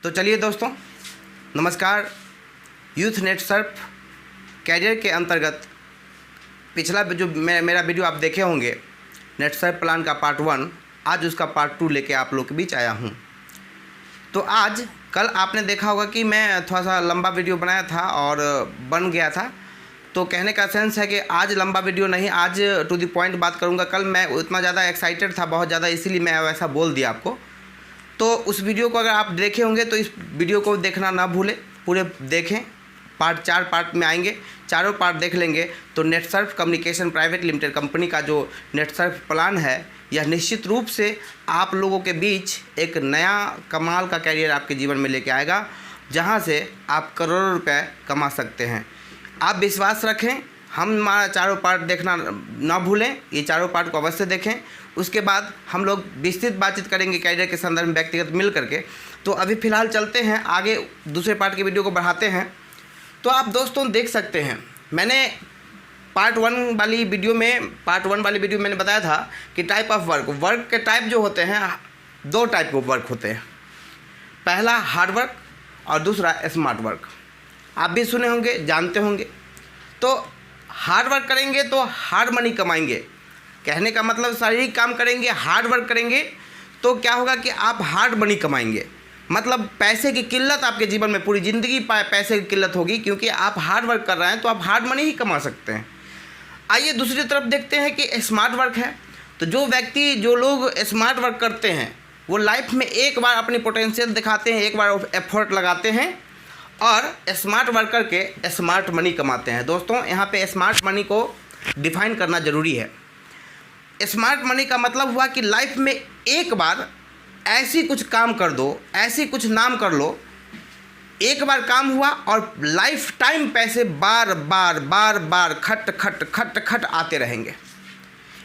तो चलिए दोस्तों, नमस्कार। यूथ नेट सर्फ कैरियर के अंतर्गत पिछला जो मेरा वीडियो आप देखे होंगे नेट सर्फ प्लान का पार्ट 1, आज उसका पार्ट 2 लेके आप लोग के बीच आया हूँ। तो आज कल आपने देखा होगा कि मैं थोड़ा सा लंबा वीडियो बनाया था और बन गया था। तो कहने का सेंस है कि आज लंबा वीडियो नहीं, आज टू द पॉइंट बात करूँगा। कल मैं उतना ज़्यादा एक्साइटेड था, बहुत ज़्यादा, इसीलिए मैं वैसा बोल दिया आपको। तो उस वीडियो को अगर आप देखे होंगे तो इस वीडियो को देखना ना भूलें, पूरे देखें। पार्ट 4 पार्ट में आएंगे, चारों पार्ट देख लेंगे तो net Surf communication private limited company का जो नेट सर्फ प्लान है, यह निश्चित रूप से आप लोगों के बीच एक नया कमाल का कैरियर आपके जीवन में लेके आएगा, जहां से आप करोड़ों रुपए कमा सकते हैं। आप विश्वास रखें, हमारा चारों पार्ट देखना ना भूलें, ये चारों पार्ट को अवश्य देखें। उसके बाद हम लोग विस्तृत बातचीत करेंगे कैरियर के संदर्भ में व्यक्तिगत मिल करके। तो अभी फ़िलहाल चलते हैं आगे, दूसरे पार्ट की वीडियो को बढ़ाते हैं। तो आप दोस्तों देख सकते हैं, मैंने पार्ट 1 वाली वीडियो में मैंने बताया था कि टाइप ऑफ वर्क के टाइप जो होते हैं, 2 टाइप के वर्क होते हैं। पहला हार्ड वर्क और दूसरा स्मार्ट वर्क। आप भी सुने होंगे, जानते होंगे। तो हार्ड वर्क करेंगे तो हार्ड मनी कमाएंगे। कहने का मतलब शारीरिक काम करेंगे, हार्ड वर्क करेंगे तो क्या होगा कि आप हार्ड मनी कमाएंगे। मतलब पैसे की किल्लत आपके जीवन में पूरी ज़िंदगी पैसे की किल्लत होगी, क्योंकि आप हार्ड वर्क कर रहे हैं तो आप हार्ड मनी ही कमा सकते हैं। आइए दूसरी तरफ देखते हैं कि स्मार्ट वर्क है। तो जो लोग स्मार्ट वर्क करते हैं वो लाइफ में एक बार अपनी पोटेंशियल दिखाते हैं, एक बार एफर्ट लगाते हैं और स्मार्ट वर्क करके स्मार्ट मनी कमाते हैं। दोस्तों यहाँ पे स्मार्ट मनी को डिफाइन करना ज़रूरी है। स्मार्ट मनी का मतलब हुआ कि लाइफ में एक बार ऐसी कुछ काम कर दो, ऐसी कुछ नाम कर लो, एक बार काम हुआ और लाइफ टाइम पैसे बार बार खट आते रहेंगे।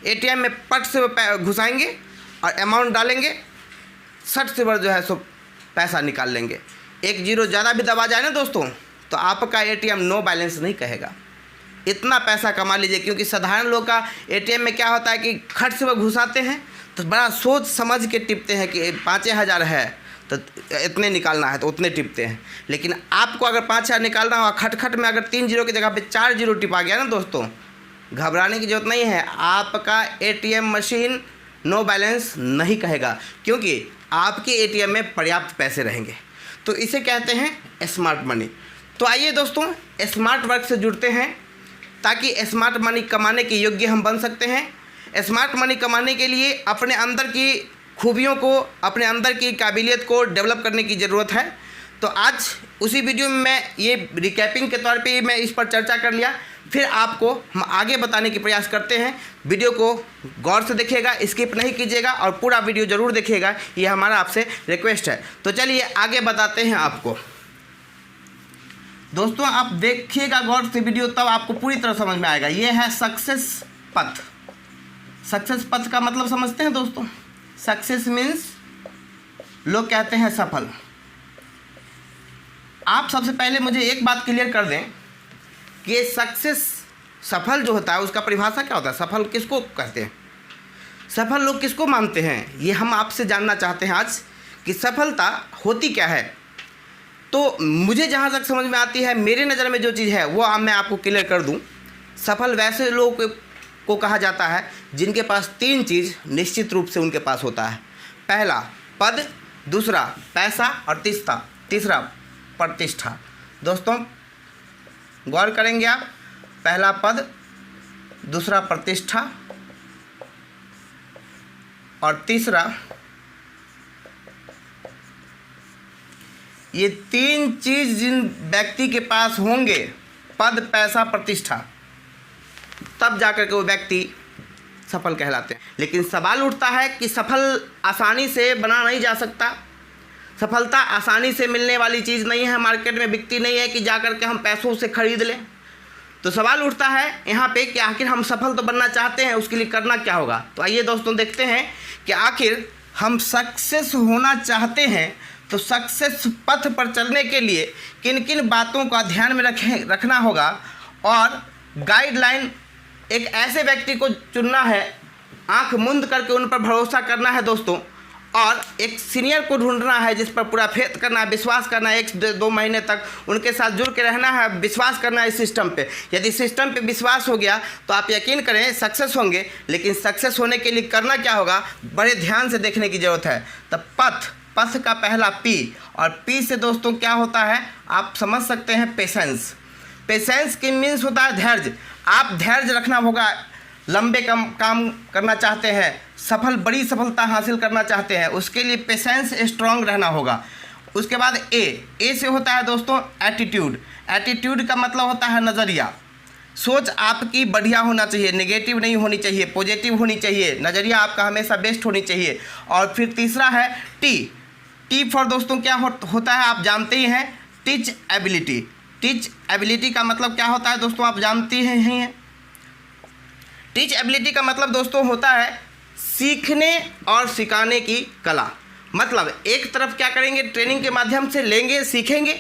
एटीएम में पट से घुसाएंगे और अमाउंट डालेंगे, सट से बार जो है सो पैसा निकाल लेंगे। 1 0 ज़्यादा भी दबा जाए ना दोस्तों, तो आपका एटीएम नो बैलेंस नहीं कहेगा। इतना पैसा कमा लीजिए, क्योंकि साधारण लोग का एटीएम में क्या होता है कि खट से वह घुसाते हैं तो बड़ा सोच समझ के टिपते हैं कि 5,000 है तो इतने निकालना है तो उतने टिपते हैं। लेकिन आपको अगर 5,000 निकालना हो, खट में अगर 3 0 की जगह पे 4 0 टिपा गया ना दोस्तों, घबराने की जरूरत नहीं है। आपका एटीएम मशीन नो बैलेंस नहीं कहेगा, क्योंकि आपके एटीएम में पर्याप्त पैसे रहेंगे। तो इसे कहते हैं स्मार्ट मनी। तो आइए दोस्तों स्मार्ट वर्क से जुड़ते हैं, ताकि स्मार्ट मनी कमाने के योग्य हम बन सकते हैं। स्मार्ट मनी कमाने के लिए अपने अंदर की खूबियों को, अपने अंदर की काबिलियत को डेवलप करने की ज़रूरत है। तो आज उसी वीडियो में मैं ये रिकैपिंग के तौर पे मैं इस पर चर्चा कर लिया, फिर आपको हम आगे बताने की प्रयास करते हैं। वीडियो को गौर से देखिएगा, स्किप नहीं कीजिएगा और पूरा वीडियो ज़रूर देखिएगा, ये हमारा आपसे रिक्वेस्ट है। तो चलिए आगे बताते हैं आपको। दोस्तों आप देखिएगा गौर से वीडियो, तब आपको पूरी तरह समझ में आएगा। ये है सक्सेस पथ। सक्सेस पथ का मतलब समझते हैं दोस्तों? सक्सेस मीन्स लोग कहते हैं सफल। आप सबसे पहले मुझे एक बात क्लियर कर दें कि सक्सेस, सफल जो होता है उसका परिभाषा क्या होता है? सफल किसको कहते हैं? सफल लोग किसको मानते हैं? ये हम आपसे जानना चाहते हैं आज कि सफलता होती क्या है। तो मुझे जहाँ तक समझ में आती है, मेरे नज़र में जो चीज़ है वो मैं आपको क्लियर कर दूँ। सफल वैसे लोग को कहा जाता है जिनके पास 3 चीज़ निश्चित रूप से उनके पास होता है। पहला पद, दूसरा पैसा और तीसरा प्रतिष्ठा। दोस्तों गौर करेंगे आप, पहला पद, दूसरा प्रतिष्ठा और तीसरा, ये 3 चीज़ जिन व्यक्ति के पास होंगे, पद पैसा प्रतिष्ठा, तब जाकर के वो व्यक्ति सफल कहलाते हैं। लेकिन सवाल उठता है कि सफल आसानी से बना नहीं जा सकता। सफलता आसानी से मिलने वाली चीज़ नहीं है, मार्केट में बिकती नहीं है कि जाकर के हम पैसों से खरीद लें। तो सवाल उठता है यहाँ पे कि आखिर हम सफल तो बनना चाहते हैं, उसके लिए करना क्या होगा। तो आइए दोस्तों देखते हैं कि आखिर हम सक्सेस होना चाहते हैं तो सक्सेस पथ पर चलने के लिए किन किन बातों का ध्यान में रखना होगा, और गाइडलाइन एक ऐसे व्यक्ति को चुनना है, आंख मूंद करके उन पर भरोसा करना है दोस्तों, और एक सीनियर को ढूंढना है जिस पर पूरा फेथ करना है, विश्वास करना है, 1-2 महीने तक उनके साथ जुड़ के रहना है, विश्वास करना है इस सिस्टम पे। यदि सिस्टम पे विश्वास हो गया तो आप यकीन करें सक्सेस होंगे। लेकिन सक्सेस होने के लिए करना क्या होगा, बड़े ध्यान से देखने की ज़रूरत है। तब पथ का पहला पी, और पी से दोस्तों क्या होता है आप समझ सकते हैं, पेशेंस। पेशेंस की मीन्स होता है धैर्य। आप धैर्य रखना होगा। लंबे काम करना चाहते हैं, बड़ी सफलता हासिल करना चाहते हैं, उसके लिए पेशेंस स्ट्रांग रहना होगा। उसके बाद ए से होता है दोस्तों एटीट्यूड। एटीट्यूड का मतलब होता है नज़रिया। सोच आपकी बढ़िया होना चाहिए, नेगेटिव नहीं होनी चाहिए, पॉजिटिव होनी चाहिए, नज़रिया आपका हमेशा बेस्ट होनी चाहिए। और फिर तीसरा है टी फॉर दोस्तों क्या होता है आप जानते ही हैं, टीच एबिलिटी। टीच एबिलिटी का मतलब क्या होता है दोस्तों आप जानते हैं। टीच एबिलिटी का मतलब दोस्तों होता है सीखने और सिखाने की कला। मतलब एक तरफ क्या करेंगे, ट्रेनिंग के माध्यम से लेंगे, सीखेंगे,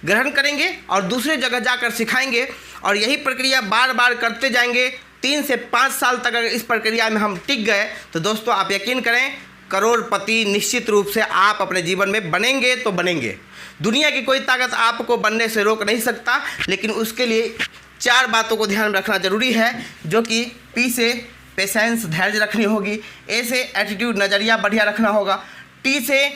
ग्रहण करेंगे और दूसरे जगह जाकर सिखाएंगे, और यही प्रक्रिया बार बार करते जाएंगे। 3 से 5 साल तक अगर इस प्रक्रिया में हम टिक गए तो दोस्तों आप यकीन करें करोड़पति निश्चित रूप से आप अपने जीवन में बनेंगे तो बनेंगे। दुनिया की कोई ताकत आपको बनने से रोक नहीं सकता, लेकिन उसके लिए 4 बातों को ध्यान रखना जरूरी है, जो कि पी से पेशेंस धैर्य रखनी होगी, ए से एटीट्यूड नज़रिया बढ़िया रखना होगा, टी से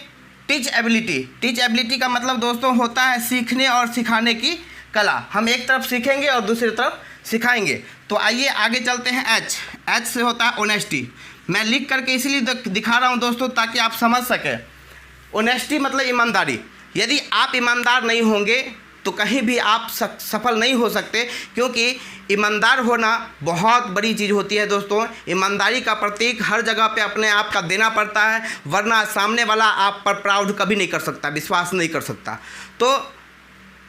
टीच एबिलिटी। टीच एबिलिटी का मतलब दोस्तों होता है सीखने और सिखाने की कला। हम एक तरफ सीखेंगे और दूसरी तरफ सिखाएंगे। तो आइए आगे चलते हैं। एच से होता है ऑनेस्टी। मैं लिख करके इसलिए दिखा रहा हूँ दोस्तों ताकि आप समझ सकें। ऑनेस्टी मतलब ईमानदारी। यदि आप ईमानदार नहीं होंगे तो कहीं भी आप सफल नहीं हो सकते, क्योंकि ईमानदार होना बहुत बड़ी चीज़ होती है दोस्तों। ईमानदारी का प्रतीक हर जगह पे अपने आप का देना पड़ता है, वरना सामने वाला आप पर प्राउड कभी नहीं कर सकता, विश्वास नहीं कर सकता। तो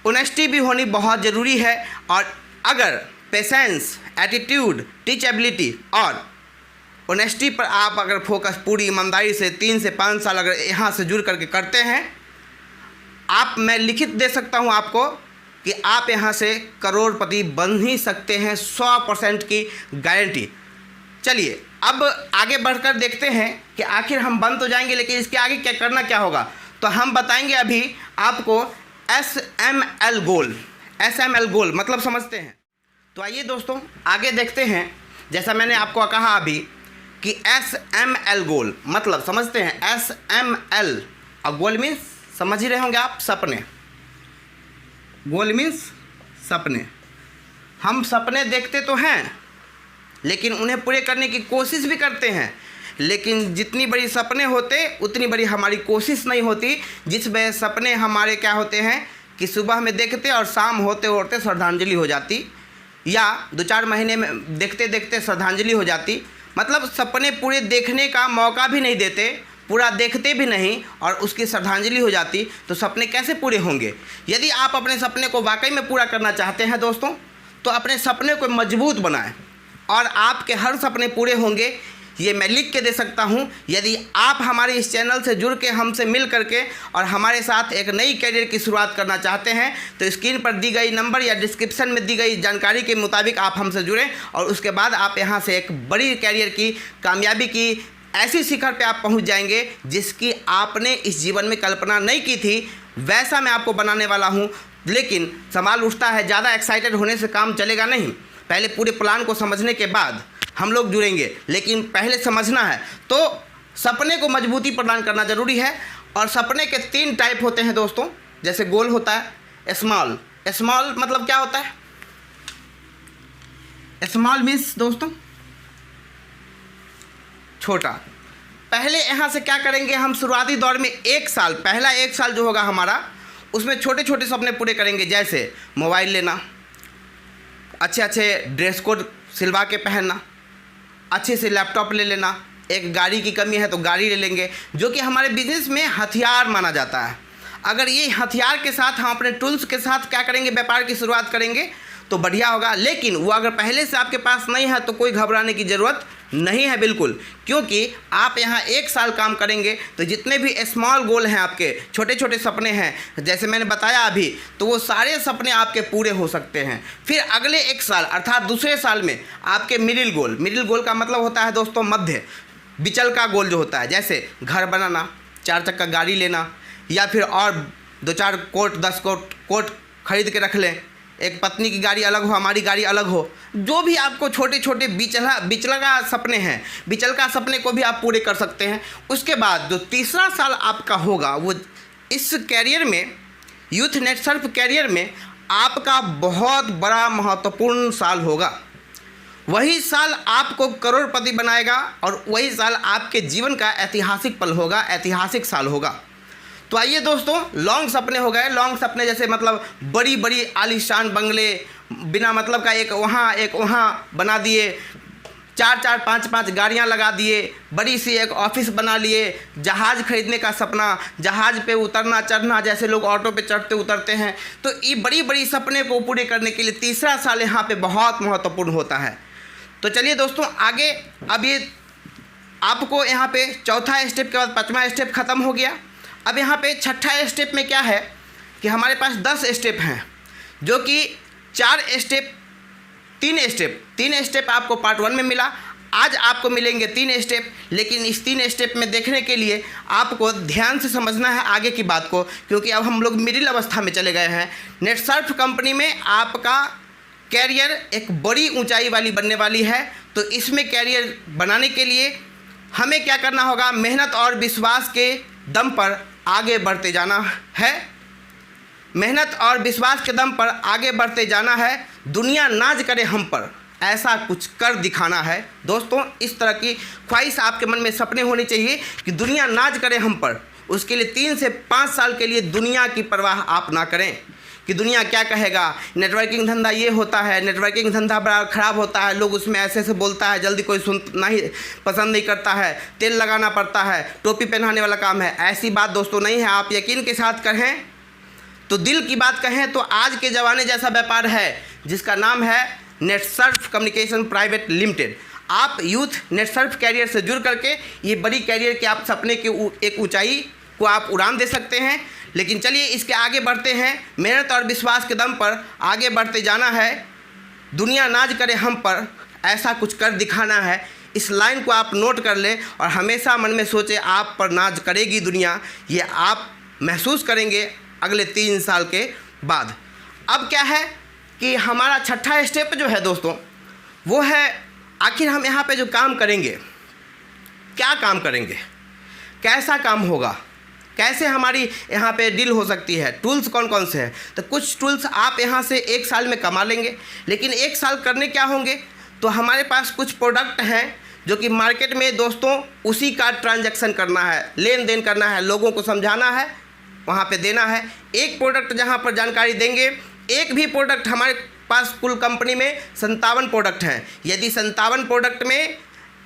ऑनेस्टी भी होनी बहुत ज़रूरी है। और अगर पेशेंस, एटीट्यूड, टीचेबिलिटी और ऑनेस्टी पर आप अगर फोकस पूरी ईमानदारी से 3 से 5 साल अगर यहाँ से जुड़ करके करते हैं, मैं लिखित दे सकता हूँ आपको कि आप यहाँ से करोड़पति बन ही सकते हैं, 100% की गारंटी। चलिए अब आगे बढ़कर देखते हैं कि आखिर हम बन तो जाएंगे, लेकिन इसके आगे क्या करना क्या होगा, तो हम बताएंगे अभी आपको SML गोल। SML गोल मतलब समझते हैं। तो आइए दोस्तों आगे देखते हैं। जैसा मैंने आपको कहा अभी कि SML गोल मतलब समझते हैं। SML और गोल मीन्स समझ ही रहे होंगे आप, सपने। गोल मीन्स सपने। हम सपने देखते तो हैं, लेकिन उन्हें पूरे करने की कोशिश भी करते हैं, लेकिन जितनी बड़ी सपने होते उतनी बड़ी हमारी कोशिश नहीं होती। जिस वजह सपने हमारे क्या होते हैं कि सुबह में देखते और शाम होते होते श्रद्धांजलि हो जाती, या 2-4 महीने में देखते देखते श्रद्धांजलि हो जाती। मतलब सपने पूरे देखने का मौका भी नहीं देते, पूरा देखते भी नहीं और उसकी श्रद्धांजलि हो जाती। तो सपने कैसे पूरे होंगे? यदि आप अपने सपने को वाकई में पूरा करना चाहते हैं दोस्तों, तो अपने सपने को मजबूत बनाएं और आपके हर सपने पूरे होंगे। ये मैं लिख के दे सकता हूँ। यदि आप हमारे इस चैनल से जुड़ के हमसे मिल करके और हमारे साथ एक नई कैरियर की शुरुआत करना चाहते हैं, तो स्क्रीन पर दी गई नंबर या डिस्क्रिप्शन में दी गई जानकारी के मुताबिक आप हमसे जुड़ें, और उसके बाद आप यहाँ से एक बड़ी कैरियर की, कामयाबी की ऐसी शिखर पे आप पहुंच जाएंगे जिसकी आपने इस जीवन में कल्पना नहीं की थी। वैसा मैं आपको बनाने वाला हूं। लेकिन सवाल उठता है, ज़्यादा एक्साइटेड होने से काम चलेगा नहीं। पहले पूरे प्लान को समझने के बाद हम लोग जुड़ेंगे, लेकिन पहले समझना है। तो सपने को मजबूती प्रदान करना ज़रूरी है। और सपने के 3 टाइप होते हैं दोस्तों। जैसे गोल होता है स्मॉल। स्मॉल मतलब क्या होता है? स्मॉल मीन्स दोस्तों छोटा। पहले यहाँ से क्या करेंगे हम, शुरुआती दौर में 1 साल, पहला 1 साल जो होगा हमारा, उसमें छोटे छोटे सपने पूरे करेंगे। जैसे मोबाइल लेना, अच्छे ड्रेस कोड सिलवा के पहनना, अच्छे से लैपटॉप ले लेना, एक गाड़ी की कमी है तो गाड़ी ले लेंगे, जो कि हमारे बिजनेस में हथियार माना जाता है। अगर ये हथियार के साथ हम अपने टूल्स के साथ क्या करेंगे, व्यापार की शुरुआत करेंगे तो बढ़िया होगा। लेकिन वो अगर पहले से आपके पास नहीं है तो कोई घबराने की ज़रूरत नहीं है बिल्कुल, क्योंकि आप यहाँ 1 साल काम करेंगे तो जितने भी स्मॉल गोल हैं, आपके छोटे छोटे सपने हैं, जैसे मैंने बताया अभी, तो वो सारे सपने आपके पूरे हो सकते हैं। फिर अगले 1 साल अर्थात दूसरे साल में आपके मिडिल गोल का मतलब होता है दोस्तों मध्य। बिचल का गोल जो होता है, जैसे घर बनाना, 4 चक्का गाड़ी लेना, या फिर और 2-4 कोट 10 कोट खरीद के रख लें, एक पत्नी की गाड़ी अलग हो, हमारी गाड़ी अलग हो। जो भी आपको छोटे छोटे बिचला का सपने हैं, बिचल का सपने को भी आप पूरे कर सकते हैं। उसके बाद जो तीसरा साल आपका होगा वो इस कैरियर में, यूथ नेट सर्फ कैरियर में आपका बहुत बड़ा महत्वपूर्ण साल होगा। वही साल आपको करोड़पति बनाएगा और वही साल आपके जीवन का ऐतिहासिक पल होगा, ऐतिहासिक साल होगा। तो आइए दोस्तों, लॉन्ग सपने हो गए। लॉन्ग सपने जैसे मतलब बड़ी बड़ी आलीशान बंगले, बिना मतलब का एक वहाँ बना दिए, 4-4 5-5 गाड़ियाँ लगा दिए, बड़ी सी एक ऑफिस बना लिए, जहाज़ खरीदने का सपना, जहाज़ पे उतरना चढ़ना, जैसे लोग ऑटो पे चढ़ते उतरते हैं। तो ये बड़ी बड़ी सपने को पूरे करने के लिए तीसरा साल यहाँ पे बहुत महत्वपूर्ण होता है। तो चलिए दोस्तों आगे, अब ये आपको यहाँ पे चौथा स्टेप के बाद 5वां स्टेप ख़त्म हो गया। अब यहाँ पे छठा स्टेप में क्या है कि हमारे पास 10 स्टेप हैं, जो कि 3 स्टेप आपको पार्ट 1 में मिला। आज आपको मिलेंगे 3 स्टेप, लेकिन इस 3 स्टेप में देखने के लिए आपको ध्यान से समझना है आगे की बात को, क्योंकि अब हम लोग मिडिल अवस्था में चले गए हैं। नेटसर्फ कंपनी में आपका कैरियर एक बड़ी ऊंचाई वाली बनने वाली है। तो इसमें कैरियर बनाने के लिए हमें क्या करना होगा, मेहनत और विश्वास के दम पर आगे बढ़ते जाना है। मेहनत और विश्वास के दम पर आगे बढ़ते जाना है। दुनिया नाज करे हम पर, ऐसा कुछ कर दिखाना है। दोस्तों इस तरह की ख्वाहिश आपके मन में, सपने होनी चाहिए कि दुनिया नाज करे हम पर। उसके लिए 3 से 5 साल के लिए दुनिया की परवाह आप ना करें कि दुनिया क्या कहेगा, नेटवर्किंग धंधा ये होता है, नेटवर्किंग धंधा बड़ा ख़राब होता है, लोग उसमें ऐसे बोलता है, जल्दी कोई सुनना ही पसंद नहीं करता है, तेल लगाना पड़ता है, टोपी पहनाने वाला काम है। ऐसी बात दोस्तों नहीं है। आप यकीन के साथ कहें तो, दिल की बात कहें तो आज के ज़माने जैसा व्यापार है जिसका नाम है नेटसर्फ कम्युनिकेशन प्राइवेट लिमिटेड। आप यूथ नेटसर्फ कैरियर से जुड़ करके ये बड़ी कैरियर के आप सपने की एक ऊंचाई को आप उड़ान दे सकते हैं। लेकिन चलिए इसके आगे बढ़ते हैं। मेहनत और विश्वास के दम पर आगे बढ़ते जाना है। दुनिया नाज करे हम पर, ऐसा कुछ कर दिखाना है। इस लाइन को आप नोट कर लें और हमेशा मन में सोचें, आप पर नाज करेगी दुनिया। ये आप महसूस करेंगे अगले 3 साल के बाद। अब क्या है कि हमारा छठा स्टेप जो है दोस्तों, वो है आखिर हम यहाँ पे जो काम करेंगे, क्या काम करेंगे, कैसा काम होगा, कैसे हमारी यहाँ पे डील हो सकती है, टूल्स कौन कौन से हैं। तो कुछ टूल्स आप यहाँ से 1 साल में कमा लेंगे, लेकिन 1 साल करने क्या होंगे, तो हमारे पास कुछ प्रोडक्ट हैं जो कि मार्केट में दोस्तों उसी का ट्रांजैक्शन करना है, लेन देन करना है, लोगों को समझाना है, वहाँ पे देना है। एक प्रोडक्ट जहाँ पर जानकारी देंगे, एक भी प्रोडक्ट हमारे पास कुल कंपनी में 57 प्रोडक्ट हैं। यदि 57 प्रोडक्ट में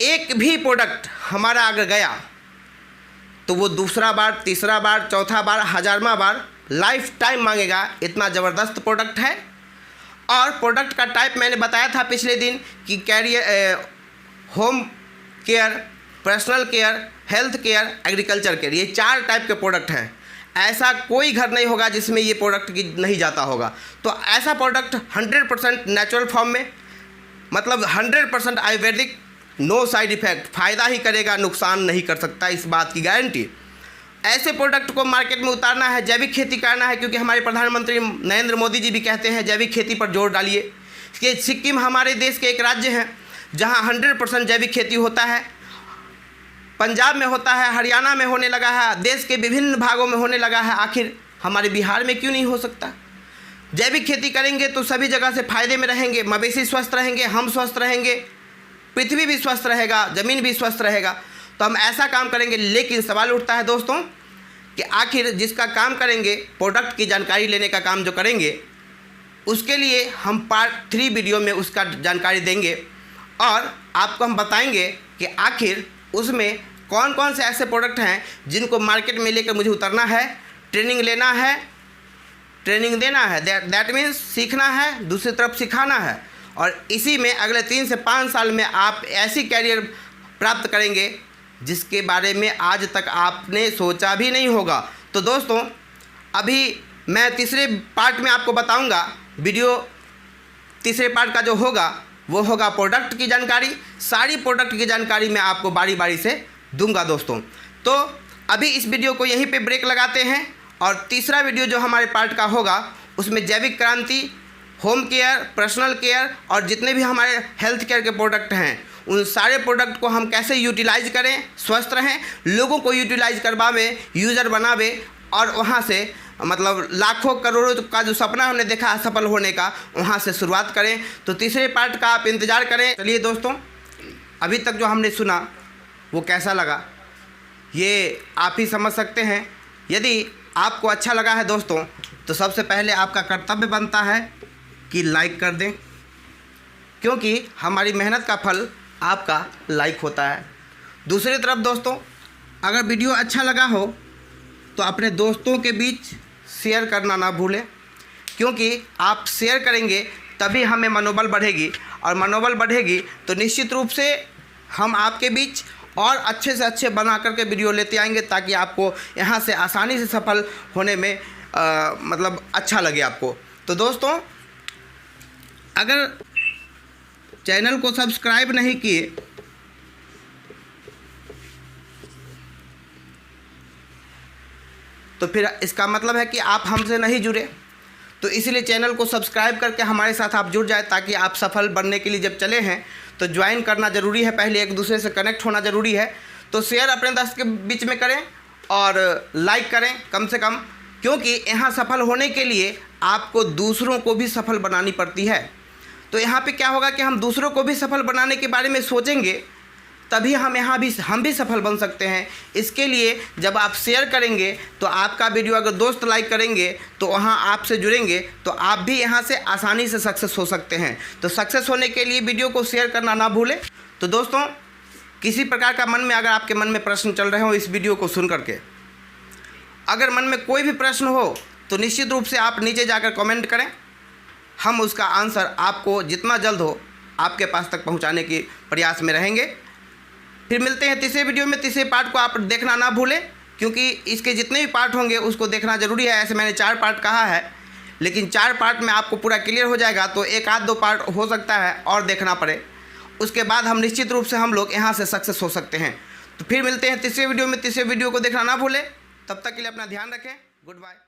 एक भी प्रोडक्ट हमारा अगर गया तो वो दूसरा बार, तीसरा बार, चौथा बार, 1000वां बार लाइफ टाइम मांगेगा। इतना ज़बरदस्त प्रोडक्ट है। और प्रोडक्ट का टाइप मैंने बताया था पिछले दिन कि career, home care, personal care, health care, agriculture care, ये 4 टाइप के प्रोडक्ट हैं। ऐसा कोई घर नहीं होगा जिसमें ये प्रोडक्ट नहीं जाता होगा। तो ऐसा प्रोडक्ट 100% नेचुरल फॉर्म में, मतलब 100% आयुर्वेदिक, नो साइड इफ़ेक्ट, फ़ायदा ही करेगा, नुकसान नहीं कर सकता, इस बात की गारंटी। ऐसे प्रोडक्ट को मार्केट में उतारना है, जैविक खेती करना है, क्योंकि हमारे प्रधानमंत्री नरेंद्र मोदी जी भी कहते हैं जैविक खेती पर जोर डालिए। कि सिक्किम हमारे देश के एक राज्य है जहां 100% जैविक खेती होता है। पंजाब में होता है, हरियाणा में होने लगा है, देश के विभिन्न भागों में होने लगा है। आखिर हमारे बिहार में क्यों नहीं हो सकता? जैविक खेती करेंगे तो सभी जगह से फ़ायदे में रहेंगे, मवेशी स्वस्थ रहेंगे, हम स्वस्थ रहेंगे, पृथ्वी भी स्वस्थ रहेगा, ज़मीन भी स्वस्थ रहेगा। तो हम ऐसा काम करेंगे। लेकिन सवाल उठता है दोस्तों कि आखिर जिसका काम करेंगे, प्रोडक्ट की जानकारी लेने का काम जो करेंगे, उसके लिए हम पार्ट 3 वीडियो में उसका जानकारी देंगे और आपको हम बताएंगे कि आखिर उसमें कौन कौन से ऐसे प्रोडक्ट हैं जिनको मार्केट में लेकर मुझे उतरना है, ट्रेनिंग लेना है, ट्रेनिंग देना है, दैट मीन्स सीखना है, दूसरी तरफ सिखाना है। और इसी में अगले 3 से 5 साल में आप ऐसी कैरियर प्राप्त करेंगे जिसके बारे में आज तक आपने सोचा भी नहीं होगा। तो दोस्तों अभी मैं तीसरे पार्ट में आपको बताऊंगा, वीडियो तीसरे पार्ट का जो होगा वो होगा प्रोडक्ट की जानकारी। सारी प्रोडक्ट की जानकारी मैं आपको बारी बारी से दूंगा दोस्तों। तो अभी इस वीडियो को यहीं पे ब्रेक लगाते हैं और तीसरा वीडियो जो हमारे पार्ट का होगा उसमें जैविक क्रांति, होम केयर, पर्सनल केयर और जितने भी हमारे हेल्थ केयर के प्रोडक्ट हैं उन सारे प्रोडक्ट को हम कैसे यूटिलाइज करें, स्वस्थ रहें, लोगों को यूटिलाइज करवावे, यूज़र बनावे और वहाँ से मतलब लाखों करोड़ों का जो सपना हमने देखा है सफल होने का, वहाँ से शुरुआत करें। तो तीसरे पार्ट का आप इंतज़ार करें। चलिए दोस्तों, अभी तक जो हमने सुना वो कैसा लगा ये आप ही समझ सकते हैं। यदि आपको अच्छा लगा है दोस्तों तो सबसे पहले आपका कर्तव्य बनता है कि लाइक कर दें, क्योंकि हमारी मेहनत का फल आपका लाइक होता है। दूसरी तरफ दोस्तों, अगर वीडियो अच्छा लगा हो तो अपने दोस्तों के बीच शेयर करना ना भूलें, क्योंकि आप शेयर करेंगे तभी हमें मनोबल बढ़ेगी और मनोबल बढ़ेगी तो निश्चित रूप से हम आपके बीच और अच्छे से अच्छे बना करके वीडियो लेते आएंगे, ताकि आपको यहाँ से आसानी से सफल होने में मतलब अच्छा लगे आपको। तो दोस्तों, अगर चैनल को सब्सक्राइब नहीं किए तो फिर इसका मतलब है कि आप हमसे नहीं जुड़े। तो इसीलिए चैनल को सब्सक्राइब करके हमारे साथ आप जुड़ जाए, ताकि आप सफल बनने के लिए जब चले हैं तो ज्वाइन करना ज़रूरी है, पहले एक दूसरे से कनेक्ट होना ज़रूरी है। तो शेयर अपने दोस्त के बीच में करें और लाइक करें कम से कम, क्योंकि यहाँ सफल होने के लिए आपको दूसरों को भी सफल बनानी पड़ती है। तो यहाँ पे क्या होगा कि हम दूसरों को भी सफल बनाने के बारे में सोचेंगे, तभी हम भी सफल बन सकते हैं। इसके लिए जब आप शेयर करेंगे तो आपका वीडियो अगर दोस्त लाइक करेंगे तो वहाँ आपसे जुड़ेंगे, तो आप भी यहाँ से आसानी से सक्सेस हो सकते हैं। तो सक्सेस होने के लिए वीडियो को शेयर करना ना भूलें। तो दोस्तों, किसी प्रकार का मन में अगर आपके मन में प्रश्न चल रहे हो इस वीडियो को सुन करके, अगर मन में कोई भी प्रश्न हो तो निश्चित रूप से आप नीचे जाकर कमेंट करें, हम उसका आंसर आपको जितना जल्द हो आपके पास तक पहुंचाने के प्रयास में रहेंगे। फिर मिलते हैं तीसरे वीडियो में। तीसरे पार्ट को आप देखना ना भूलें, क्योंकि इसके जितने भी पार्ट होंगे उसको देखना ज़रूरी है। ऐसे मैंने 4 पार्ट कहा है, लेकिन 4 पार्ट में आपको पूरा क्लियर हो जाएगा तो एक आध 2 पार्ट हो सकता है और देखना पड़े। उसके बाद हम निश्चित रूप से हम लोग यहाँ से सक्सेस हो सकते हैं। तो फिर मिलते हैं तीसरे वीडियो में। तीसरे वीडियो को देखना ना भूलें। तब तक के लिए अपना ध्यान रखें। Good bye.